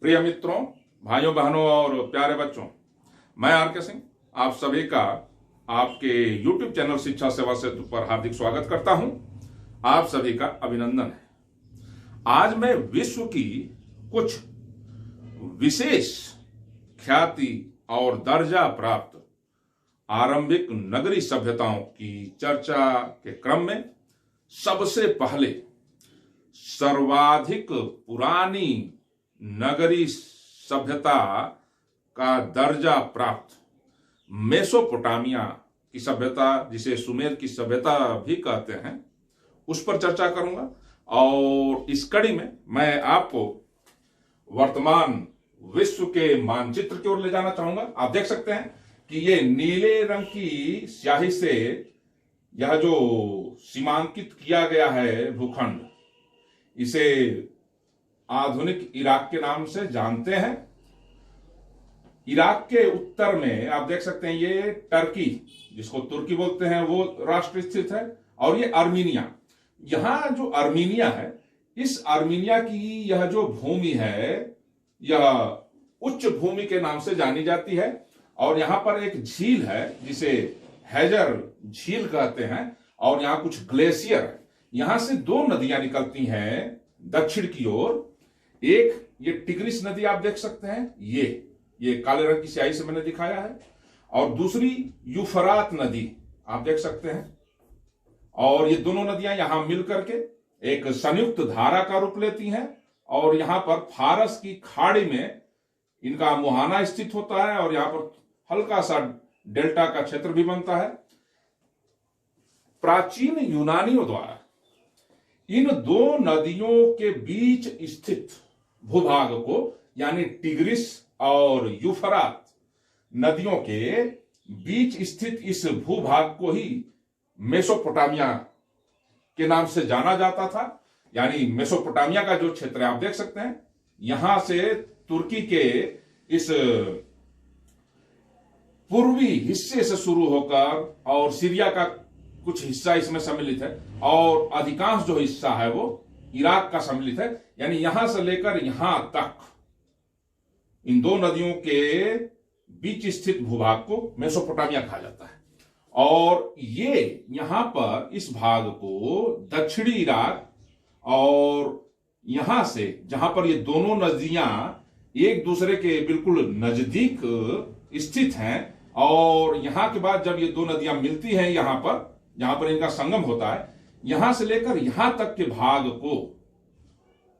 प्रिय मित्रों, भाइयों बहनों और प्यारे बच्चों, मैं आर के सिंह आप सभी का आपके YouTube चैनल शिक्षा सेवा सेतु पर हार्दिक स्वागत करता हूं। आप सभी का अभिनंदन है। आज मैं विश्व की कुछ विशेष ख्याति और दर्जा प्राप्त आरंभिक नगरी सभ्यताओं की चर्चा के क्रम में सबसे पहले सर्वाधिक पुरानी नगरी सभ्यता का दर्जा प्राप्त मेसोपोटामिया की सभ्यता, जिसे सुमेर की सभ्यता भी कहते हैं, उस पर चर्चा करूंगा। और इस कड़ी में मैं आपको वर्तमान विश्व के मानचित्र की ओर ले जाना चाहूंगा। आप देख सकते हैं कि ये नीले रंग की स्याही से यह जो सीमांकित किया गया है भूखंड, इसे आधुनिक इराक के नाम से जानते हैं। इराक के उत्तर में आप देख सकते हैं ये टर्की, जिसको तुर्की बोलते हैं, वो राष्ट्र स्थित है। और ये आर्मीनिया, यहां जो आर्मीनिया है, इस आर्मीनिया की यह जो भूमि है, यह उच्च भूमि के नाम से जानी जाती है। और यहां पर एक झील है जिसे हैजर झील कहते हैं, और यहां कुछ ग्लेशियर है। यहां से दो नदियां निकलती हैं दक्षिण की ओर। एक ये टिग्रिस नदी आप देख सकते हैं, ये काले रंग की स्याही से मैंने दिखाया है। और दूसरी यूफरात नदी आप देख सकते हैं। और ये दोनों नदियां यहां मिलकर के एक संयुक्त धारा का रूप लेती हैं। और यहां पर फारस की खाड़ी में इनका मुहाना स्थित होता है, और यहां पर हल्का सा डेल्टा का क्षेत्र भी बनता है। प्राचीन यूनानियों द्वारा इन दो नदियों के बीच स्थित भूभाग को, यानी टिग्रिस और यूफरात नदियों के बीच स्थित इस भूभाग को ही मेसोपोटामिया के नाम से जाना जाता था। यानी मेसोपोटामिया का जो क्षेत्र है आप देख सकते हैं, यहां से तुर्की के इस पूर्वी हिस्से से शुरू होकर और सीरिया का कुछ हिस्सा इसमें सम्मिलित है, और अधिकांश जो हिस्सा है वो इराक का सम्मिलित है। यानी यहां से लेकर यहां तक इन दो नदियों के बीच स्थित भूभाग को मेसोपोटामिया कहा जाता है। और ये यहां पर इस भाग को दक्षिणी इराक, और यहां से जहां पर ये दोनों नदियां एक दूसरे के बिल्कुल नजदीक स्थित हैं, और यहां के बाद जब ये दो नदियां मिलती हैं जहां पर इनका संगम होता है, यहां से लेकर यहां तक के भाग को,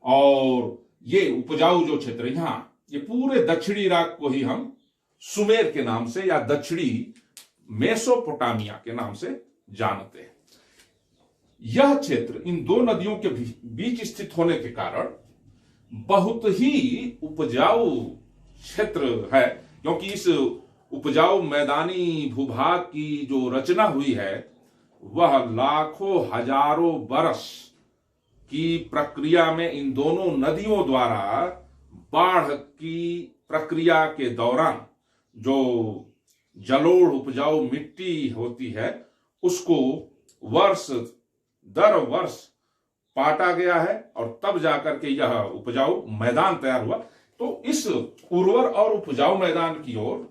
और ये उपजाऊ जो क्षेत्र यहां, ये पूरे दक्षिणी इराक को ही हम सुमेर के नाम से या दक्षिणी मेसोपोटामिया के नाम से जानते हैं। यह क्षेत्र इन दो नदियों के बीच स्थित होने के कारण बहुत ही उपजाऊ क्षेत्र है, क्योंकि इस उपजाऊ मैदानी भूभाग की जो रचना हुई है वह लाखों हजारों बरस की प्रक्रिया में इन दोनों नदियों द्वारा बाढ़ की प्रक्रिया के दौरान जो जलोढ़ उपजाऊ मिट्टी होती है उसको वर्ष दर वर्ष पाटा गया है, और तब जाकर के यह उपजाऊ मैदान तैयार हुआ। तो इस उर्वर और उपजाऊ मैदान की ओर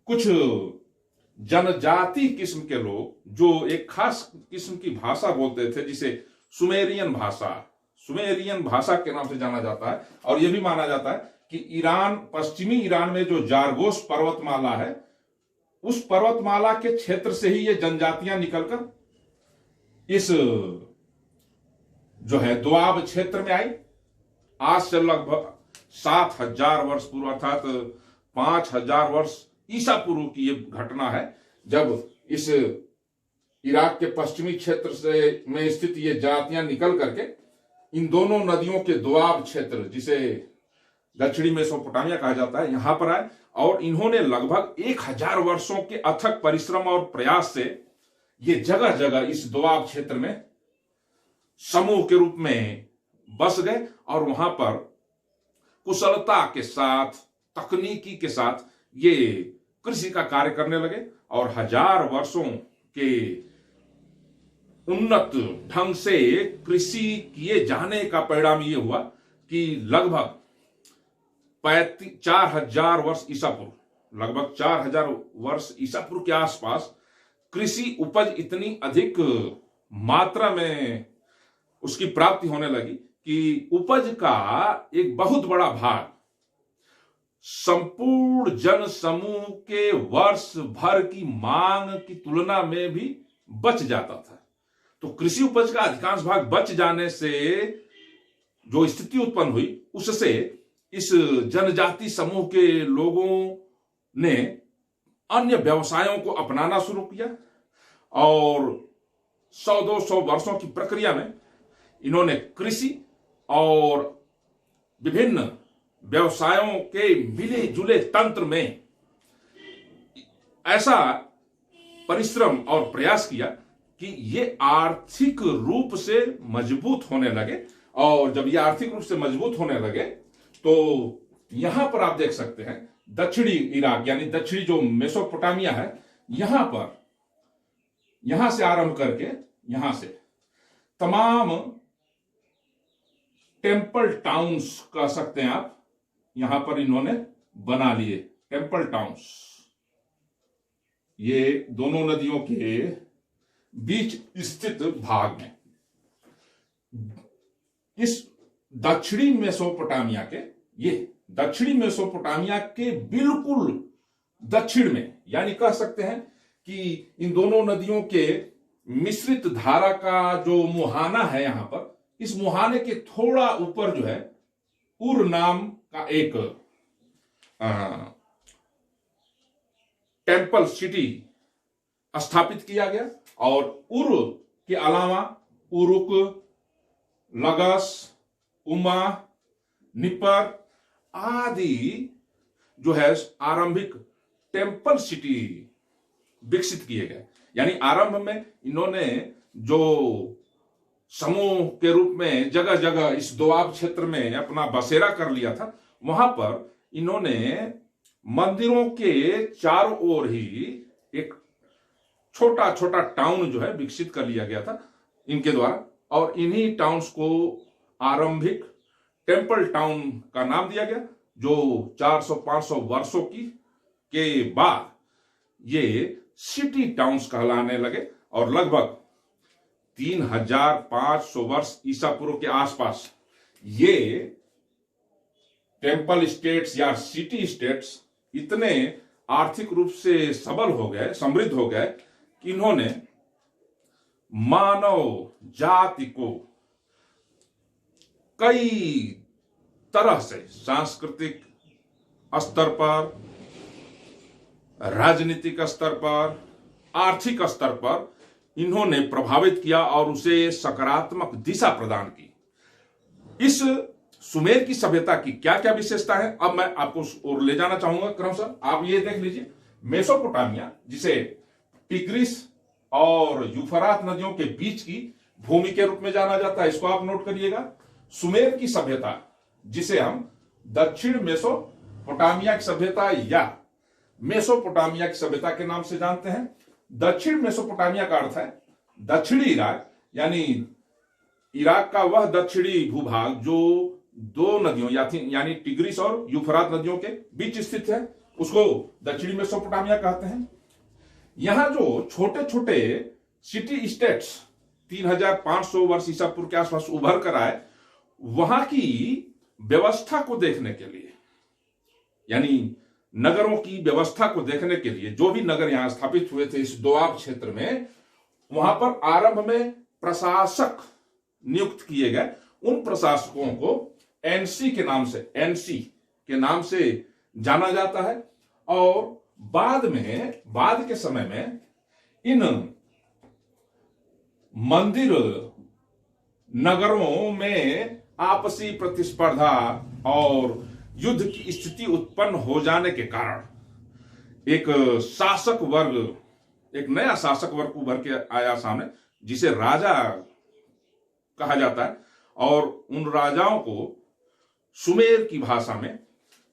कुछ जनजाति किस्म के लोग जो एक खास किस्म की भाषा बोलते थे, जिसे सुमेरियन भाषा के नाम से जाना जाता है। और यह भी माना जाता है कि पश्चिमी ईरान में जो जारगोस पर्वतमाला है, उस पर्वतमाला के क्षेत्र से ही ये जनजातियां निकलकर इस जो है दोआब क्षेत्र में आई। आज से लगभग 7000 वर्ष पूर्व, अर्थात 5000 वर्ष ईसा पूर्व की ये घटना है, जब इस इराक के पश्चिमी क्षेत्र से में स्थित ये जातियां निकल करके इन दोनों नदियों के दोआब क्षेत्र, जिसे दक्षिणी मेसोपोटामिया कहा जाता है, यहां पर आए। और इन्होंने लगभग 1000 वर्षों के अथक परिश्रम और प्रयास से ये जगह जगह इस दोआब क्षेत्र में समूह के रूप में बस गए, और वहां पर कुशलता के साथ, तकनीकी के साथ ये कृषि का कार्य करने लगे। और 1000 वर्षों के उन्नत ढंग से कृषि किए जाने का परिणाम यह हुआ कि लगभग 4000 वर्ष ईसा पूर्व, लगभग 4000 वर्ष ईसा पूर्व के आसपास कृषि उपज इतनी अधिक मात्रा में उसकी प्राप्ति होने लगी कि उपज का एक बहुत बड़ा भाग संपूर्ण जन समूह के वर्ष भर की मांग की तुलना में भी बच जाता था। तो कृषि उपज का अधिकांश भाग बच जाने से जो स्थिति उत्पन्न हुई, उससे इस जनजाति समूह के लोगों ने अन्य व्यवसायों को अपनाना शुरू किया और 100-200 वर्षों की प्रक्रिया में इन्होंने कृषि और विभिन्न व्यवसायों के मिले जुले तंत्र में ऐसा परिश्रम और प्रयास किया कि ये आर्थिक रूप से मजबूत होने लगे। और जब ये आर्थिक रूप से मजबूत होने लगे तो यहां पर आप देख सकते हैं दक्षिणी इराक यानी दक्षिणी जो मेसोपोटामिया है, यहां से आरंभ करके यहां से तमाम टेम्पल टाउन्स कह सकते हैं आप, यहां पर इन्होंने बना लिए टेम्पल टाउन्स। ये दोनों नदियों के बीच स्थित भाग में इस दक्षिणी मेसोपोटामिया के, ये दक्षिणी मेसोपोटामिया के बिल्कुल दक्षिण में, यानी कह सकते हैं कि इन दोनों नदियों के मिश्रित धारा का जो मुहाना है यहां पर, इस मुहाने के थोड़ा ऊपर जो है उर नाम का एक टेम्पल सिटी स्थापित किया गया। और उर के अलावा उरुक, लगस, उमा, निपर आदि जो है आरंभिक टेम्पल सिटी विकसित किए गए। यानी आरंभ में इन्होंने जो समूह के रूप में जगह जगह इस दोआब क्षेत्र में अपना बसेरा कर लिया था, वहां पर इन्होंने मंदिरों के चारों ओर ही एक छोटा छोटा टाउन जो है विकसित कर लिया गया था इनके द्वारा। और इन्हीं टाउन्स को आरंभिक टेम्पल टाउन का नाम दिया गया, जो 400-500 वर्षों के बाद ये सिटी टाउन्स कहलाने लगे। और लगभग 3500 वर्ष ईसा पूर्व के आसपास ये टेम्पल स्टेट्स या सिटी स्टेट्स इतने आर्थिक रूप से सबल हो गए, समृद्ध हो गए कि इन्होंने मानव जाति को कई तरह से सांस्कृतिक स्तर पर, राजनीतिक स्तर पर, आर्थिक स्तर पर इन्होंने प्रभावित किया और उसे सकारात्मक दिशा प्रदान की। इस सुमेर की सभ्यता की क्या क्या विशेषता है, अब मैं आपको और ले जाना चाहूंगा क्रमशः। आप ये देख लीजिए, मेसोपोटामिया जिसे टिग्रिस और यूफ्रात नदियों के बीच की भूमि के रूप में जाना जाता है, इसको आप नोट करिएगा। सुमेर की सभ्यता जिसे हम दक्षिण मेसोपोटामिया की सभ्यता या मेसोपोटामिया की सभ्यता के नाम से जानते हैं। दक्षिण मेसोपोटामिया का अर्थ है दक्षिणी इराक, यानी इराक का वह दक्षिणी भूभाग जो दो नदियों यानी टिग्रिस और यूफ्रात नदियों के बीच स्थित है, उसको दक्षिणी मेसोपोटामिया कहते हैं। यहां जो छोटे छोटे सिटी स्टेट्स 3500 वर्ष ईसा पूर्व के आसपास उभर कर आए, वहां की व्यवस्था को देखने के लिए, यानी नगरों की व्यवस्था को देखने के लिए जो भी नगर यहां स्थापित हुए थे इस दोआब क्षेत्र में, वहां पर आरंभ में प्रशासक नियुक्त किए गए। उन प्रशासकों को एनसी के नाम से जाना जाता है। और बाद के समय में इन मंदिर नगरों में आपसी प्रतिस्पर्धा और युद्ध की स्थिति उत्पन्न हो जाने के कारण एक नया शासक वर्ग उभर के आया सामने, जिसे राजा कहा जाता है। और उन राजाओं को सुमेर की भाषा में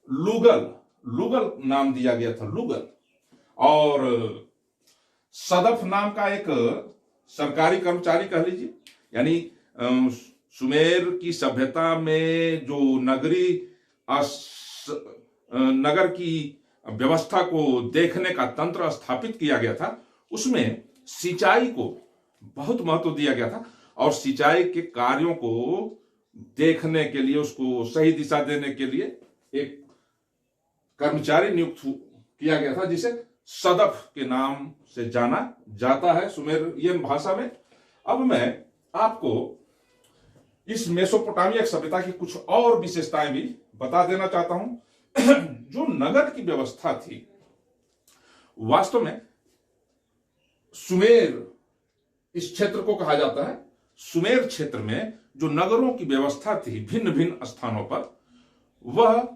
लुगल नाम दिया गया था, लुगल। और सदफ नाम का एक सरकारी कर्मचारी कह लीजिए, यानी सुमेर की सभ्यता में जो नगरी नगर की व्यवस्था को देखने का तंत्र स्थापित किया गया था, उसमें सिंचाई को बहुत महत्व दिया गया था और सिंचाई के कार्यों को देखने के लिए, उसको सही दिशा देने के लिए एक कर्मचारी नियुक्त किया गया था जिसे सदफ के नाम से जाना जाता है सुमेरियन भाषा में। अब मैं आपको इस मेसोपोटामिया सभ्यता की कुछ और विशेषताएं भी बता देना चाहता हूं। जो नगर की व्यवस्था थी, वास्तव में सुमेर इस क्षेत्र को कहा जाता है। सुमेर क्षेत्र में जो नगरों की व्यवस्था थी भिन्न भिन्न स्थानों पर, वह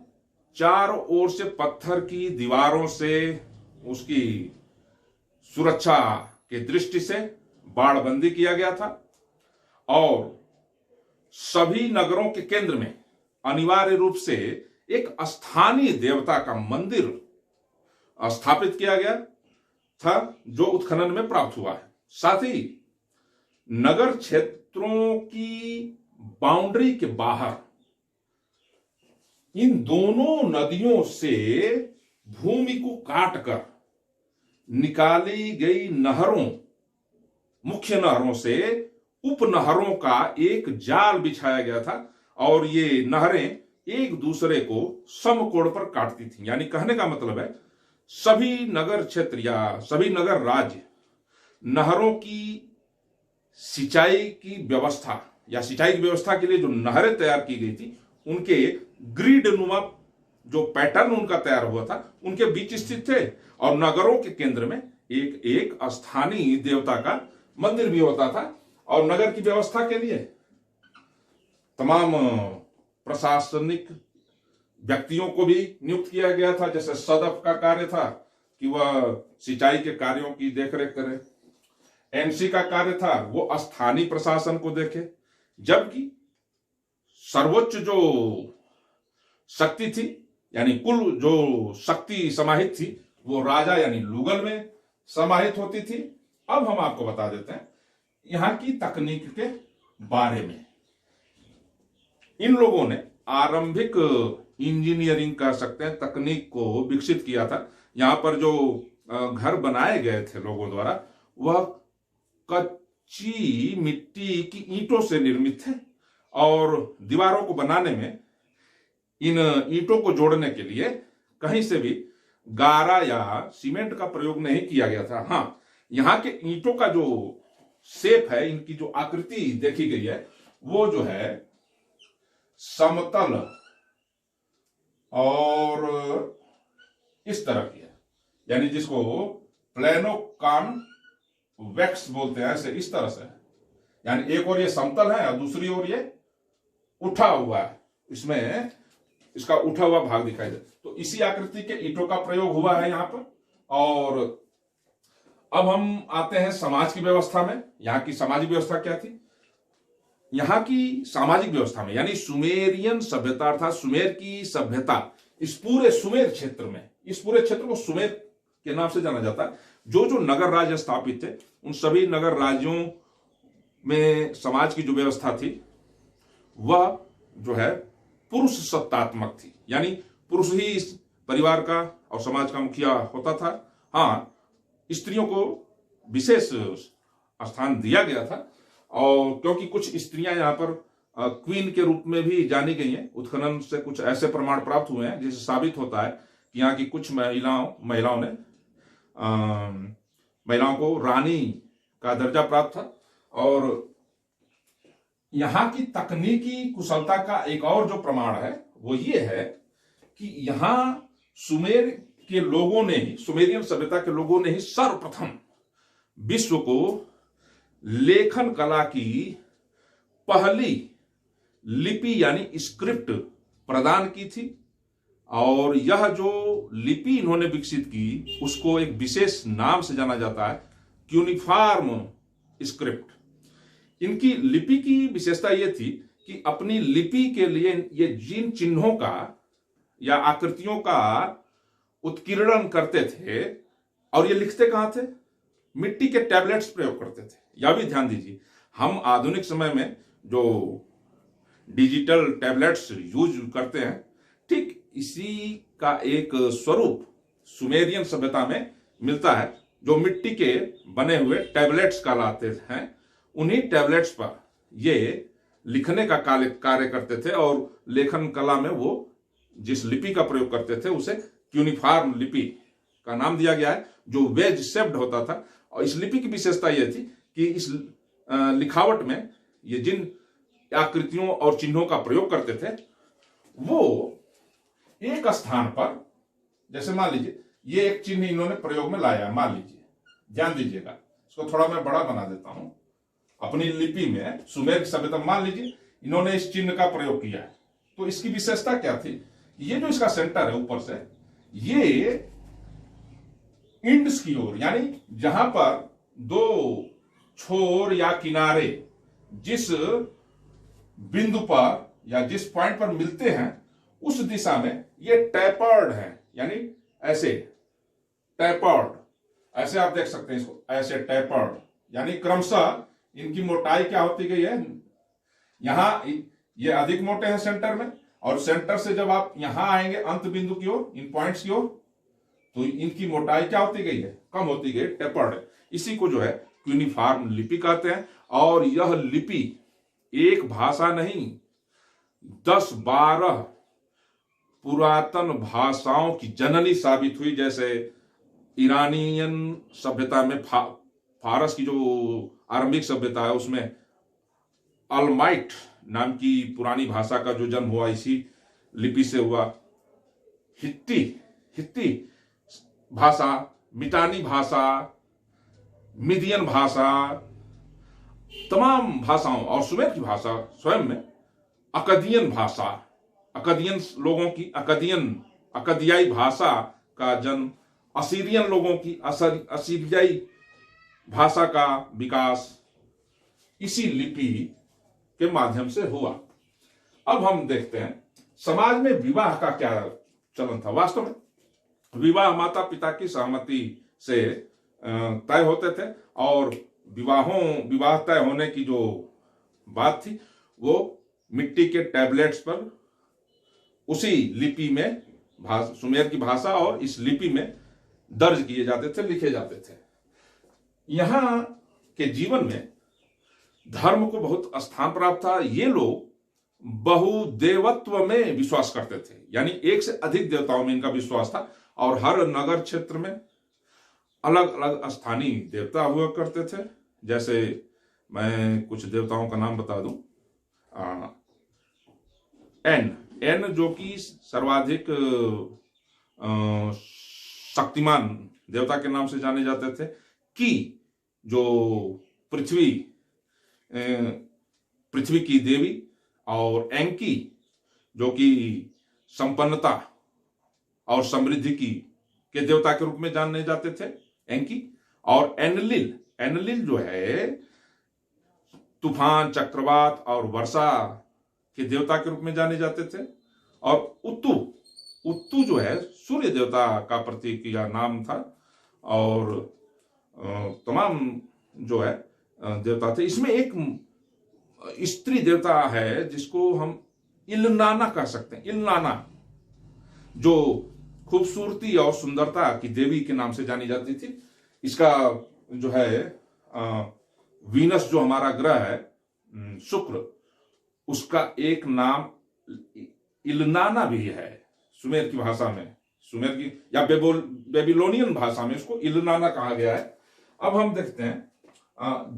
चारों ओर से पत्थर की दीवारों से उसकी सुरक्षा के दृष्टि से बाड़बंदी किया गया था और सभी नगरों के केंद्र में अनिवार्य रूप से एक स्थानीय देवता का मंदिर स्थापित किया गया था जो उत्खनन में प्राप्त हुआ है। साथ ही नगर क्षेत्रों की बाउंड्री के बाहर इन दोनों नदियों से भूमि को काटकर निकाली गई नहरों, मुख्य नहरों से उपनहरों का एक जाल बिछाया गया था और ये नहरें एक दूसरे को समकोण पर काटती थी। यानी कहने का मतलब है सभी नगर क्षेत्र या सभी नगर राज्य नहरों की सिंचाई की व्यवस्था या सिंचाई की व्यवस्था के लिए जो नहरें तैयार की गई थी, उनके ग्रिड नुमा जो पैटर्न उनका तैयार हुआ था उनके बीच स्थित थे और नगरों के केंद्र में एक एक स्थानीय देवता का मंदिर भी होता था। और नगर की व्यवस्था के लिए तमाम प्रशासनिक व्यक्तियों को भी नियुक्त किया गया था। जैसे सदफ का कार्य था कि वह सिंचाई के कार्यों की देखरेख करे, एनसी का कार्य था वो स्थानीय प्रशासन को देखे, जबकि सर्वोच्च जो शक्ति थी यानी कुल जो शक्ति समाहित थी वो राजा यानी लुगल में समाहित होती थी। अब हम आपको बता देते हैं यहां की तकनीक के बारे में। इन लोगों ने आरंभिक इंजीनियरिंग कह सकते हैं तकनीक को विकसित किया था। यहां पर जो घर बनाए गए थे लोगों द्वारा वह कच्ची मिट्टी की ईंटों से निर्मित थे और दीवारों को बनाने में इन ईंटों को जोड़ने के लिए कहीं से भी गारा या सीमेंट का प्रयोग नहीं किया गया था। हाँ, यहाँ के ईंटों का जो शेप है, इनकी जो आकृति देखी गई है वो जो है समतल और इस तरह की है, यानी जिसको प्लेनो वैक्स बोलते हैं, ऐसे इस तरह से है। यानी एक ओर ये समतल है और दूसरी ओर ये उठा हुआ है, इसमें इसका उठा हुआ भाग दिखाई दे। तो इसी आकृति के ईंटों का प्रयोग हुआ है यहाँ पर। और अब हम आते हैं समाज की व्यवस्था में। यहाँ की सामाजिक व्यवस्था क्या थी? यहाँ की सामाजिक व्यवस्था में यानी सुमेरियन सभ्यता अर्थात सुमेर की सभ्यता इस पूरे सुमेर क्षेत्र में, इस पूरे क्षेत्र को सुमेर के नाम से जाना जाता है। जो जो नगर राज्य स्थापित थे उन सभी नगर राज्यों में समाज की जो व्यवस्था थी वह जो है पुरुष सत्तात्मक थी, यानी पुरुष ही इस परिवार का और समाज का मुखिया होता था। हाँ, स्त्रियों को विशेष स्थान दिया गया था और क्योंकि कुछ स्त्रियां यहाँ पर क्वीन के रूप में भी जानी गई हैं। उत्खनन से कुछ ऐसे प्रमाण प्राप्त हुए हैं जिससे साबित होता है कि यहाँ की कुछ महिलाओं को रानी का दर्जा प्राप्त था। और यहाँ की तकनीकी कुशलता का एक और जो प्रमाण है वो ये है कि यहाँ सुमेर के लोगों ने ही, सुमेरियन सभ्यता के लोगों ने ही सर्वप्रथम विश्व को लेखन कला की पहली लिपि यानी स्क्रिप्ट प्रदान की थी। और यह जो लिपि इन्होंने विकसित की उसको एक विशेष नाम से जाना जाता है, क्यूनिफॉर्म स्क्रिप्ट। इनकी लिपि की विशेषता यह थी कि अपनी लिपि के लिए ये जिन चिन्हों का या आकृतियों का उत्कीर्णन करते थे और ये लिखते कहां थे? मिट्टी के टैबलेट्स प्रयोग करते थे। यह भी ध्यान दीजिए, हम आधुनिक समय में जो डिजिटल टैबलेट्स यूज करते हैं, ठीक इसी का एक स्वरूप सुमेरियन सभ्यता में मिलता है, जो मिट्टी के बने हुए टैबलेट्स कहलाते हैं। उन्हीं टैबलेट्स पर ये लिखने का कार्य करते थे और लेखन कला में वो जिस लिपि का प्रयोग करते थे उसे क्यूनिफॉर्म लिपि का नाम दिया गया है, जो वेज शेप्ड होता था। और इस लिपि की विशेषता यह थी कि इस लिखावट में ये जिन आकृतियों और चिन्हों का प्रयोग करते थे वो एक स्थान पर, जैसे मान लीजिए ये एक चिन्ह इन्होंने प्रयोग में लाया, मान लीजिए, ध्यान दीजिएगा, इसको थोड़ा मैं बड़ा बना देता हूं। अपनी लिपि में सुमेर की सभ्यता, मान लीजिए इन्होंने इस चिन्ह का प्रयोग किया है, तो इसकी विशेषता क्या थी? ये जो इसका सेंटर है ऊपर से, ये इंड्स की ओर, यानी जहां पर दो छोर या किनारे जिस बिंदु पर या जिस पॉइंट पर मिलते हैं उस दिशा में ये टैपर्ड है, यानी ऐसे टैपर्ड, ऐसे आप देख सकते हैं इसको, ऐसे टैपर्ड, यानी क्रमशः इनकी मोटाई क्या होती गई है, यहां ये अधिक मोटे हैं सेंटर में, और सेंटर से जब आप यहां आएंगे अंत बिंदु की ओर, इन पॉइंट्स की ओर, तो इनकी मोटाई क्या होती गई है, कम होती गई, टैपर्ड। इसी को जो है क्यूनिफॉर्म लिपि कहते हैं। और यह लिपि एक भाषा नहीं, 10-12 पुरातन भाषाओं की जननी साबित हुई। जैसे ईरानियन सभ्यता में फारस की जो आरंभिक सभ्यता है उसमें अलमाइट नाम की पुरानी भाषा का जो जन्म हुआ इसी लिपि से हुआ। हित्ती भाषा, मिटानी भाषा, मिदियन भाषा, तमाम भाषाओं, और सुमेर की भाषा स्वयं में अकदियन भाषा, अकदियन लोगों की अकदियाई भाषा का जन्म, असीरियन लोगों की असीरियाई भाषा का विकास इसी लिपि के माध्यम से हुआ। अब हम देखते हैं समाज में विवाह का क्या चलन था। वास्तव में विवाह माता पिता की सहमति से तय होते थे, और विवाह तय होने की जो बात थी वो मिट्टी के टैबलेट्स पर उसी लिपि में, सुमेर की भाषा और इस लिपि में दर्ज किए जाते थे, लिखे जाते थे। यहां के जीवन में धर्म को बहुत स्थान प्राप्त था। ये लोग बहुदेवत्व में विश्वास करते थे, यानी एक से अधिक देवताओं में इनका विश्वास था, और हर नगर क्षेत्र में अलग अलग स्थानीय देवता हुआ करते थे। जैसे मैं कुछ देवताओं का नाम बता दूं, एन जो कि सर्वाधिक शक्तिमान देवता के नाम से जाने जाते थे, की जो पृथ्वी की देवी, और एंकी जो कि संपन्नता और समृद्धि के देवता के रूप में जाने जाते थे, एंकी। और एनलिल जो है तूफान, चक्रवात और वर्षा के देवता के रूप में जाने जाते थे। और उत्तु जो है सूर्य देवता का प्रतीक या नाम था, और तमाम जो है देवता थे। इसमें एक स्त्री देवता है जिसको हम इलनाना कह सकते हैं। इलनाना जो खूबसूरती और सुंदरता की देवी के नाम से जानी जाती थी। इसका जो है वीनस जो हमारा ग्रह है शुक्र, उसका एक नाम इलनाना भी है सुमेर की भाषा में, सुमेर की या बेबीलोनियन भाषा में इसको इलनाना कहा गया है। अब हम देखते हैं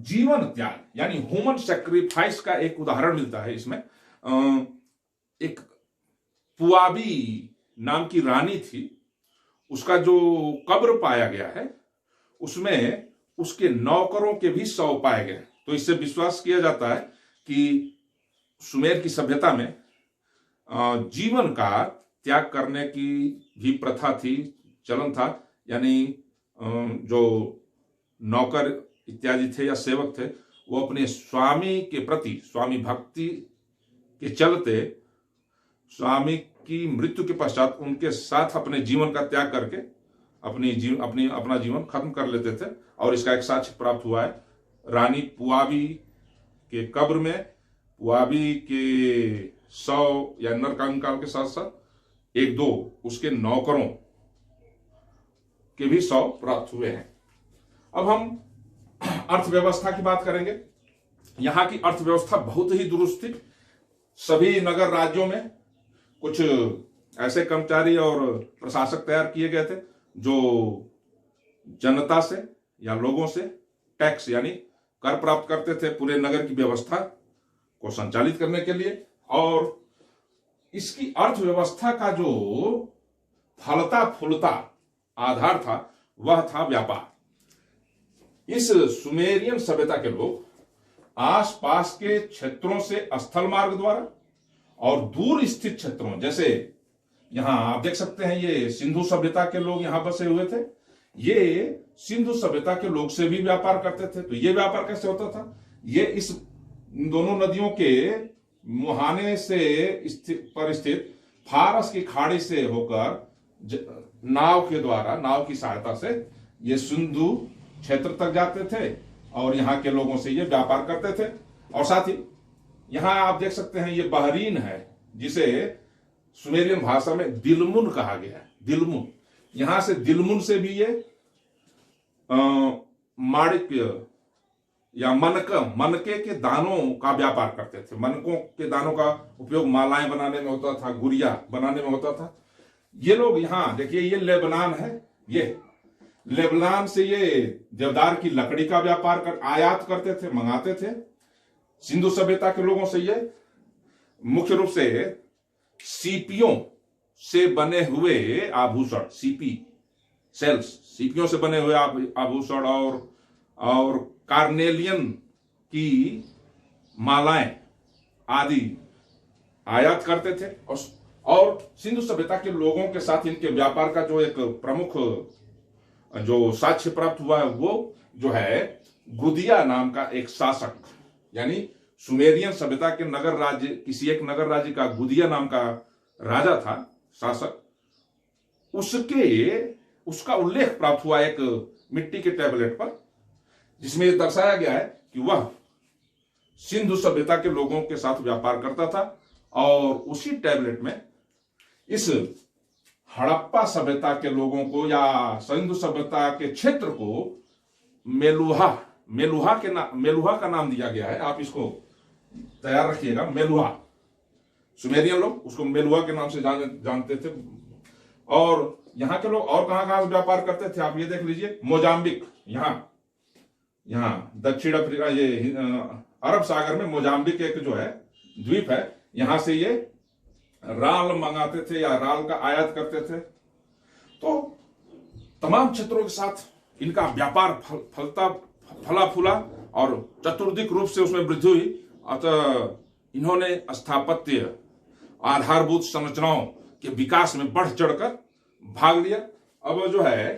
जीवन त्याग यानी ह्यूमन सैक्रिफाइस का एक उदाहरण मिलता है इसमें। एक पुआबी नाम की रानी थी, उसका जो कब्र पाया गया है उसमें उसके नौकरों के भी शव पाए गए। तो इससे विश्वास किया जाता है कि सुमेर की सभ्यता में जीवन का त्याग करने की भी प्रथा थी, चलन था। यानी जो नौकर इत्यादि थे या सेवक थे, वो अपने स्वामी के प्रति स्वामी भक्ति के चलते स्वामी की मृत्यु के पश्चात उनके साथ अपने जीवन का त्याग करके अपना जीवन खत्म कर लेते थे। और इसका एक साक्ष्य प्राप्त हुआ है रानी पुआबी के कब्र में। पुआबी के शव या नरकंकाल के साथ साथ एक दो उसके नौकरों के भी शव प्राप्त हुए हैं। अब हम अर्थव्यवस्था की बात करेंगे। यहां की अर्थव्यवस्था बहुत ही दुरुस्त थी। सभी नगर राज्यों में कुछ ऐसे कर्मचारी और प्रशासक तैयार किए गए थे जो जनता से या लोगों से टैक्स यानी कर प्राप्त करते थे पूरे नगर की व्यवस्था को संचालित करने के लिए। और इसकी अर्थव्यवस्था का जो फलता फूलता आधार था वह था व्यापार। इस सुमेरियन सभ्यता के लोग आसपास के क्षेत्रों से स्थल मार्ग द्वारा और दूर स्थित क्षेत्रों, जैसे यहां आप देख सकते हैं ये सिंधु सभ्यता के लोग यहां बसे हुए थे, ये सिंधु सभ्यता के लोग से भी व्यापार करते थे। तो ये व्यापार कैसे होता था? ये इस दोनों नदियों के मुहाने से पर स्थित फारस की खाड़ी से होकर नाव के द्वारा, नाव की सहायता से ये सिंधु क्षेत्र तक जाते थे और यहाँ के लोगों से ये व्यापार करते थे। और साथ ही यहां आप देख सकते हैं ये बहरीन है, जिसे सुमेरियन भाषा में दिलमुन कहा गया है। दिलमुन, यहां से दिलमुन से भी ये माणिक्य या मनके के दानों का व्यापार करते थे। मनकों के दानों का उपयोग मालाएं बनाने में होता था, गुड़िया बनाने में होता था। ये लोग यहां देखिए, ये लेबनान है, ये लेबनान से ये देवदार की लकड़ी का व्यापार आयात करते थे, मंगाते थे। सिंधु सभ्यता के लोगों से ये मुख्य रूप से सीपियों से बने हुए आभूषण, सीपियों से बने हुए आभूषण और कार्नेलियन की मालाएं आदि आयात करते थे। और सिंधु सभ्यता के लोगों के साथ इनके व्यापार का जो एक प्रमुख जो साक्ष्य प्राप्त हुआ है वो जो है गुदिया नाम का एक शासक, यानी सुमेरियन सभ्यता के नगर राज्य, किसी एक नगर राज्य का गुदिया नाम का राजा था, शासक, उसका उल्लेख प्राप्त हुआ एक मिट्टी के टैबलेट पर, जिसमें यह दर्शाया गया है कि वह सिंधु सभ्यता के लोगों के साथ व्यापार करता था। और उसी टैबलेट में इस हड़प्पा सभ्यता के लोगों को या सिंधु सभ्यता के क्षेत्र को मेलुहा का नाम दिया गया है। आप इसको तैयार रखिएगा, मेलुहा। सुमेरियन लोग उसको मेलुहा के नाम से जानते थे। और यहां के लोग और कहां व्यापार करते थे आप ये देख लीजिए। मोजाम्बिक, यहां दक्षिण अफ्रीका, ये अरब सागर में मोजाम्बिक एक जो है द्वीप है, यहां से ये राल मंगाते थे या राल का आयात करते थे। तो तमाम क्षेत्रों के साथ इनका व्यापार फला फूला और चतुर्दिक रूप से उसमें वृद्धि हुई। अतः इन्होंने स्थापत्य आधारभूत संरचनाओं के विकास में बढ़ चढ़कर भाग लिया। अब जो है,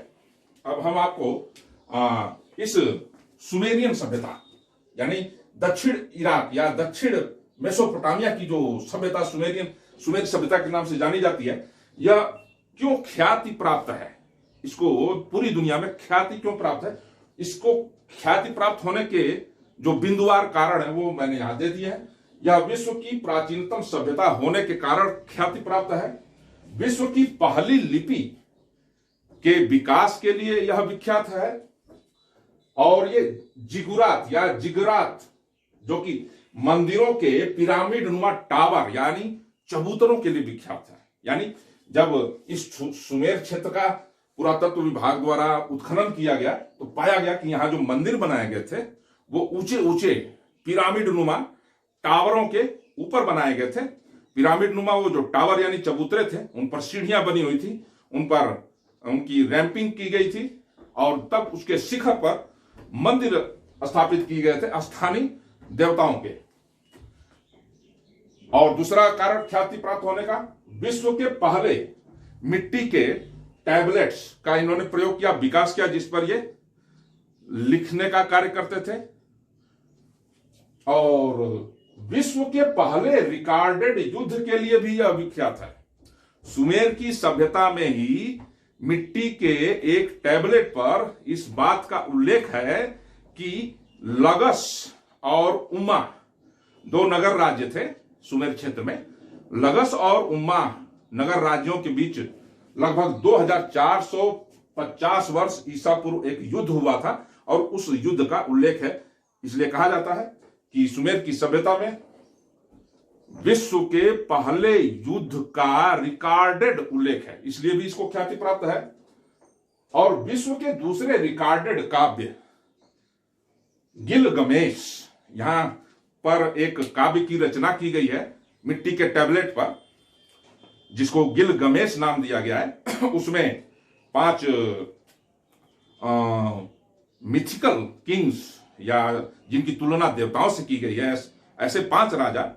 अब हम आपको इस सुमेरियन सभ्यता यानी दक्षिण इराक या दक्षिण मेसोपोटामिया की जो सभ्यता सुमेर सभ्यता के नाम से जानी जाती है, यह क्यों ख्याति प्राप्त है, इसको पूरी दुनिया में ख्याति क्यों प्राप्त है, इसको ख्याति प्राप्त होने के जो बिंदुवार कारण है वो मैंने यहां दे दिया है। यह विश्व की प्राचीनतम सभ्यता होने के कारण ख्याति प्राप्त है। विश्व की पहली लिपि के विकास के लिए यह विख्यात है। और ये जिगरात जो कि मंदिरों के पिरामिड नुमा टावर यानी चबूतरों के लिए विख्यात है। यानी जब इस सुमेर क्षेत्र का पुरातत्व विभाग द्वारा उत्खनन किया गया तो पाया गया कि यहां जो मंदिर बनाए गए थे वो ऊंचे ऊंचे पिरामिड नुमा टावरों के ऊपर बनाए गए थे। पिरामिड नुमा वो जो टावर यानी चबूतरे थे, उन पर सीढ़ियां बनी हुई थी, उन पर उनकी रैंपिंग की गई थी और तब उसके शिखर पर मंदिर स्थापित किए गए थे स्थानीय देवताओं के। और दूसरा कारण ख्याति प्राप्त होने का, विश्व के पहले मिट्टी के टैबलेट्स का इन्होंने प्रयोग किया, विकास किया, जिस पर ये लिखने का कार्य करते थे। और विश्व के पहले रिकॉर्डेड युद्ध के लिए भी यह विख्यात है। सुमेर की सभ्यता में ही मिट्टी के एक टैबलेट पर इस बात का उल्लेख है कि लगस और उम्मा दो नगर राज्य थे सुमेर क्षेत्र में। लगस और उम्मा नगर राज्यों के बीच लगभग 2450 वर्ष ईसा पूर्व एक युद्ध हुआ था, और उस युद्ध का उल्लेख है। इसलिए कहा जाता है कि सुमेर की सभ्यता में विश्व के पहले युद्ध का रिकॉर्डेड उल्लेख है, इसलिए भी इसको ख्याति प्राप्त है। और विश्व के दूसरे रिकॉर्डेड काव्य गिलगमेश, यहां पर एक काव्य की रचना की गई है मिट्टी के टैबलेट पर, जिसको गिलगमेश नाम दिया गया है। उसमें 5 मिथिकल किंग्स, या जिनकी तुलना देवताओं से की गई है, ऐसे 5 राजा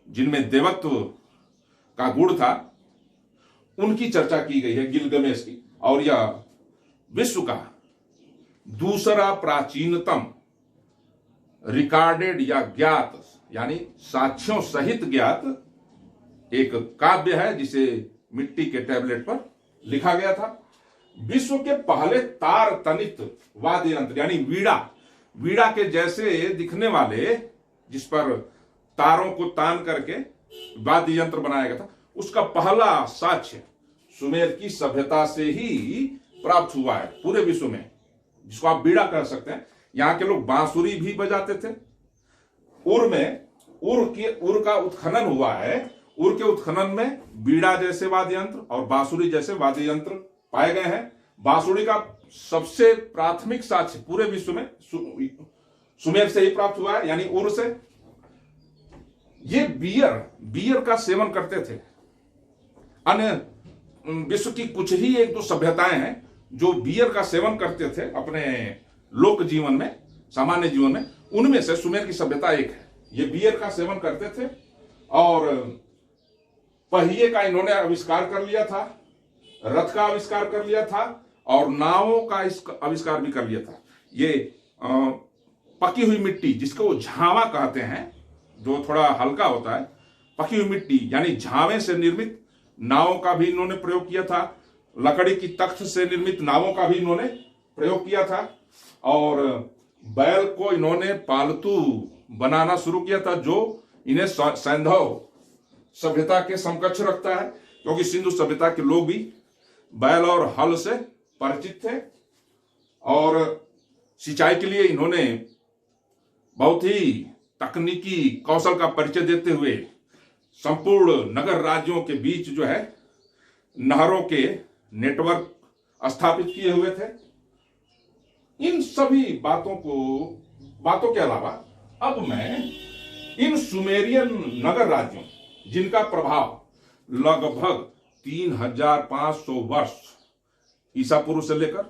जिनमें देवत्व का गुण था, उनकी चर्चा की गई है गिलगमेश की। और यह विश्व का दूसरा प्राचीनतम रिकॉर्डेड या ज्ञात, यानी साक्ष्यों सहित ज्ञात एक काव्य है, जिसे मिट्टी के टैबलेट पर लिखा गया था। विश्व के पहले तार तनित वाद्य यंत्र, यानी वीणा के जैसे दिखने वाले, जिस पर तारों को तान करके वाद्य यंत्र बनाया गया था, उसका पहला साक्ष्य सुमेर की सभ्यता से ही प्राप्त हुआ है पूरे विश्व में, जिसको आप वीणा कह सकते हैं। यहां के लोग बांसुरी भी बजाते थे। उर का उत्खनन हुआ है। उर के उत्खनन में वीणा जैसे वाद्य यंत्र और बांसुरी जैसे वाद्य यंत्र पाए गए हैं। बांसुरी का सबसे प्राथमिक साक्ष्य पूरे विश्व में सुमेर से ही प्राप्त हुआ है, यानी उर से। ये बियर का सेवन करते थे। अन्य विश्व की कुछ ही 1-2 सभ्यताएं हैं जो बियर का सेवन करते थे अपने लोक जीवन में, सामान्य जीवन में। उनमें से सुमेर की सभ्यता एक है। ये बियर का सेवन करते थे और पहिए का इन्होंने आविष्कार कर लिया था, रथ का आविष्कार कर लिया था और नावों का आविष्कार भी कर लिया था। ये पकी हुई मिट्टी, जिसको झावा कहते हैं, जो थोड़ा हल्का होता है, पकी हुई मिट्टी यानी झावे से निर्मित नावों का भी इन्होंने प्रयोग किया था। लकड़ी की तख्त से निर्मित नावों का भी इन्होंने प्रयोग किया था। और बैल को इन्होंने पालतू बनाना शुरू किया था, जो इन्हें सैंधव सभ्यता के समकक्ष रखता है, क्योंकि सिंधु सभ्यता के लोग भी बैल और हल से परिचित थे। और सिंचाई के लिए इन्होंने बहुत ही तकनीकी कौशल का परिचय देते हुए संपूर्ण नगर राज्यों के बीच जो है नहरों के नेटवर्क स्थापित किए हुए थे। इन सभी बातों के अलावा अब मैं इन सुमेरियन नगर राज्यों, जिनका प्रभाव लगभग 3500 वर्ष ईसा पूर्व से लेकर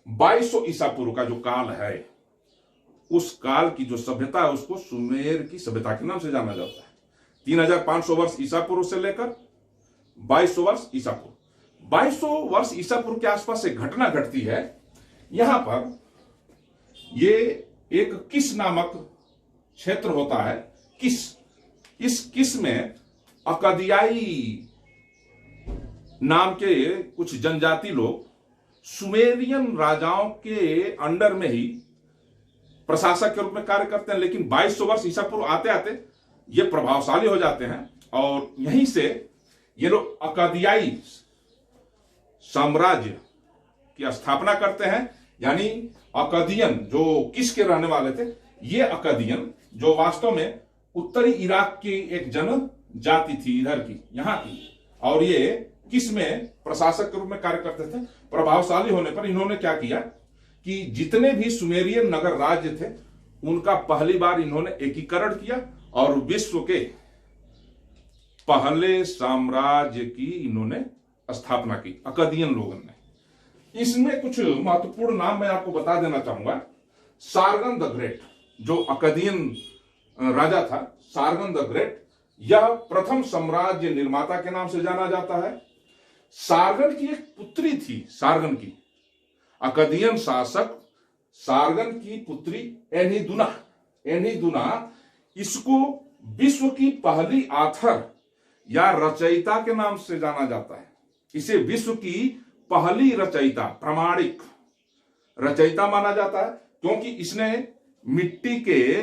2200 ईसा पूर्व का जो काल है, उस काल की जो सभ्यता है उसको सुमेर की सभ्यता के नाम से जाना जाता है। 3500 वर्ष ईसा पूर्व से लेकर 2200 वर्ष ईसा पूर्व। 2200 वर्ष ईसा पूर्व के आसपास एक घटना घटती है। यहां पर ये एक किस नामक क्षेत्र होता है। इस किस में अकदियाई नाम के कुछ जनजाति लोग सुमेरियन राजाओं के अंडर में ही प्रशासक के रूप में कार्य करते हैं। लेकिन 2200 वर्ष ईसा पूर्व आते आते ये प्रभावशाली हो जाते हैं और यहीं से ये लोग अकदियाई साम्राज्य की स्थापना करते हैं। यानी अकदियन जो किस के रहने वाले थे, ये अकदियन जो वास्तव में उत्तरी इराक की एक जनजाति थी, इधर की, यहां की, और ये किस में प्रशासक के रूप में कार्य करते थे। प्रभावशाली होने पर इन्होंने क्या किया कि जितने भी सुमेरियन नगर राज्य थे उनका पहली बार इन्होंने एकीकरण किया और विश्व के पहले साम्राज्य की इन्होंने स्थापना की अकदियन लोगों ने। इसमें कुछ महत्वपूर्ण नाम मैं आपको बता देना चाहूंगा। सारगन द ग्रेट, जो अकदियन राजा था, सारगन द ग्रेट, यह प्रथम साम्राज्य निर्माता के नाम से जाना जाता है। सारगन की एक पुत्री थी, सारगन की अकदियन शासक सारगन की पुत्री एनिदुना, इसको विश्व की पहली आथर या रचयिता के नाम से जाना जाता है। इसे विश्व की पहली रचयिता, प्रामाणिक रचयिता माना जाता है, क्योंकि इसने मिट्टी के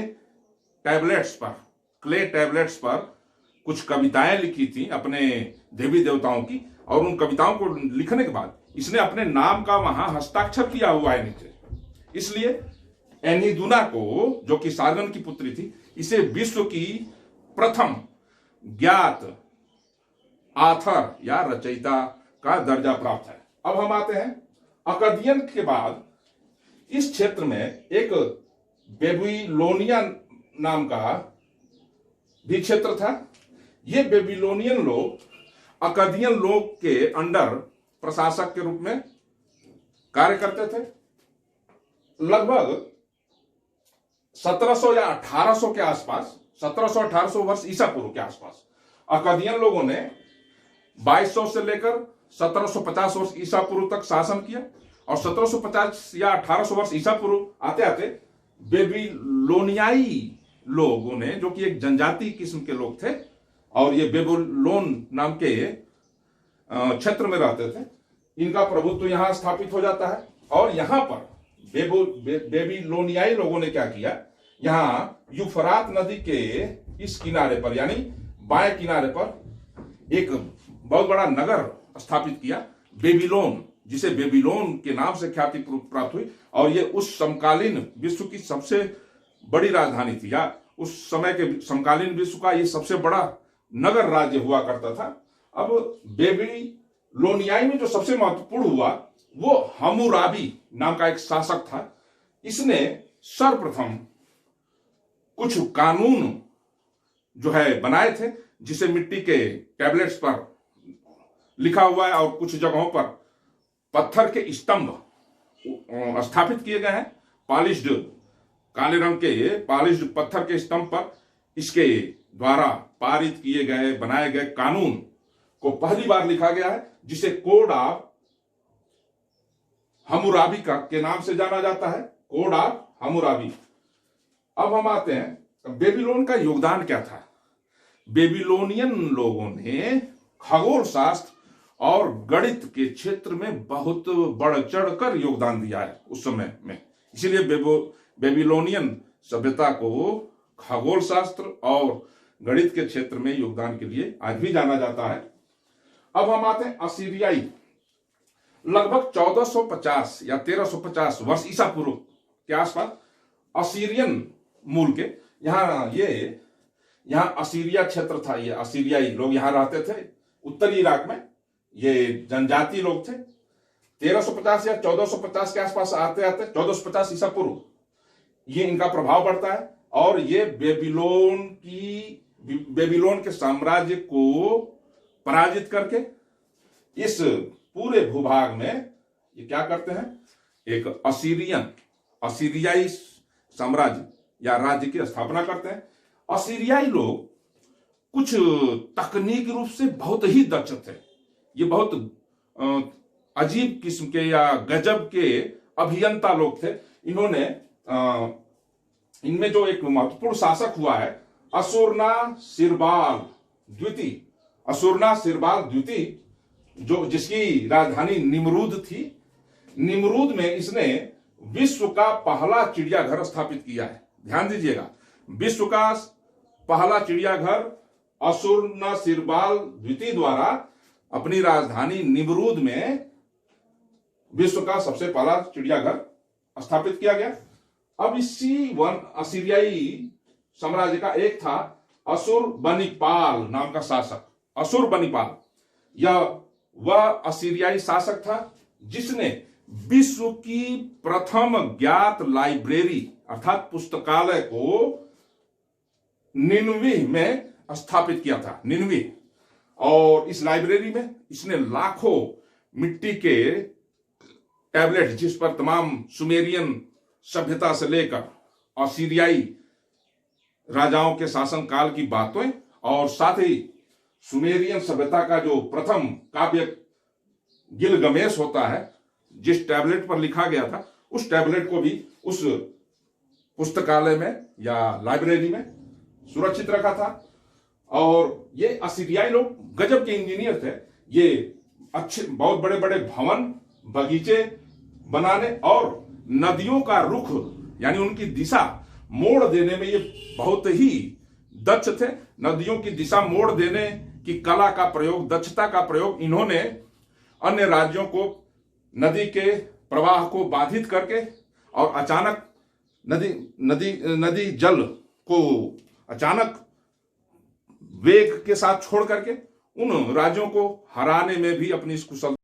टैबलेट्स पर, क्ले टैबलेट्स पर कुछ कविताएं लिखी थी अपने देवी देवताओं की, और उन कविताओं को लिखने के बाद इसने अपने नाम का वहां हस्ताक्षर किया हुआ है नीचे। इसलिए एनिदुना को, जो कि सार्गन की पुत्री थी, इसे विश्व की प्रथम ज्ञात आथर या रचयिता का दर्जा प्राप्त है। अब हम आते हैं अकदियन के बाद इस क्षेत्र में एक बेबीलोनिया नाम का भी क्षेत्र था। ये बेबीलोनियन लोग अकदियन लोग के अंडर प्रशासक के रूप में कार्य करते थे। लगभग 1700 या 1800 के आसपास, 1700-1800 वर्ष ईसा पूर्व के आसपास अकदियन लोगों ने 2200 से लेकर 1750 वर्ष ईसा पूर्व तक शासन किया, और 1750 या 1800 वर्ष ईसा पूर्व आते आते बेबीलोनियाई लोगों ने, जो कि एक जनजाति किस्म के लोग थे और ये बेबीलोन नाम के क्षेत्र में रहते थे, इनका प्रभुत्व यहां स्थापित हो जाता है। और यहां पर बेबीलोनियाई लोगों ने क्या किया, यहां यूफ्रात नदी के इस किनारे पर यानी बाएं किनारे पर एक बहुत बड़ा नगर स्थापित किया, बेबीलोन, जिसे बेबीलोन के नाम से ख्याति प्राप्त हुई। और ये उस समकालीन विश्व की सबसे बड़ी राजधानी थी, या उस समय के समकालीन विश्व का ये सबसे बड़ा नगर राज्य हुआ करता था। अब बेबीलोनियाई में जो सबसे महत्वपूर्ण हुआ वो हम्मुराबी नाम का एक शासक था। इसने सर्वप्रथम कुछ कानून जो है बनाए थे, जिसे मिट्टी के टैबलेट्स पर लिखा हुआ है, और कुछ जगहों पर पत्थर के स्तंभ स्थापित किए गए हैं। पॉलिश्ड, काले रंग के पॉलिश्ड पत्थर के स्तंभ पर इसके द्वारा पारित किए गए, बनाए गए कानून को पहली बार लिखा गया है, जिसे कोड ऑफ हम्मुराबी के नाम से जाना जाता है, कोड ऑफ हम्मुराबी। अब हम आते हैं बेबीलोन का योगदान क्या था। बेबीलोनियन लोगों ने खगोल शास्त्र और गणित के क्षेत्र में बहुत बढ़ चढ़कर योगदान दिया है उस समय में। इसीलिए बेबीलोनियन सभ्यता को खगोल शास्त्र और गणित के क्षेत्र में योगदान के लिए आज भी जाना जाता है। अब हम आते हैं असीरियाई। लगभग 1450 या 1350 वर्ष ईसा पूर्व के आसपास असीरियन मूल के यहाँ असीरिया क्षेत्र था। ये असीरियाई लोग यहाँ रहते थे उत्तरी इराक में। ये जनजाति लोग थे। 1350 या 1450 के आसपास आते आते 1450 ईसा पूर्व ये इनका प्रभाव बढ़ता है, और ये बेबीलोन के साम्राज्य को पराजित करके इस पूरे भूभाग में ये क्या करते हैं, एक असीरियाई साम्राज्य या राज्य की स्थापना करते हैं। असीरियाई लोग कुछ तकनीकी रूप से बहुत ही दक्ष थे। ये बहुत अजीब किस्म के या गजब के अभियंता लोग थे। इन्होंने इनमें जो एक महत्वपूर्ण शासक हुआ है अशुरनाशिरबाल द्वितीय, जो जिसकी राजधानी निमरूद थी। निमरूद में इसने विश्व का पहला चिड़ियाघर स्थापित किया है। ध्यान दीजिएगा, विश्व का पहला चिड़ियाघर अशुरनाशिरबाल द्वितीय द्वारा अपनी राजधानी निमरूद में विश्व का सबसे पहला चिड़ियाघर स्थापित किया गया। अब इसी असीरियाई साम्राज्य का एक था अशुरबनिपाल नाम का शासक। अशुरबनिपाल वह असीरियाई शासक था जिसने विश्व की प्रथम ज्ञात लाइब्रेरी अर्थात पुस्तकालय को निनवे में स्थापित किया था। निनवे, और इस लाइब्रेरी में इसने लाखों मिट्टी के टैबलेट, जिस पर तमाम सुमेरियन सभ्यता से लेकर असीरियाई राजाओं के शासन काल की बातें, और साथ ही सुमेरियन सभ्यता का जो प्रथम काव्य गिलगमेश होता है, जिस टैबलेट पर लिखा गया था, उस टैबलेट को भी उस पुस्तकालय में या लाइब्रेरी में सुरक्षित रखा था। और ये असीरियाई लोग गजब के इंजीनियर थे। ये अच्छे बहुत बड़े बड़े भवन, बगीचे बनाने और नदियों का रुख यानी उनकी दिशा मोड़ देने में ये बहुत ही दक्ष थे। नदियों की दिशा मोड़ देने की कला का प्रयोग, दक्षता का प्रयोग इन्होंने अन्य राज्यों को नदी के प्रवाह को बाधित करके और अचानक नदी जल को अचानक वेग के साथ छोड़ करके उन राज्यों को हराने में भी अपनी इस कुशलता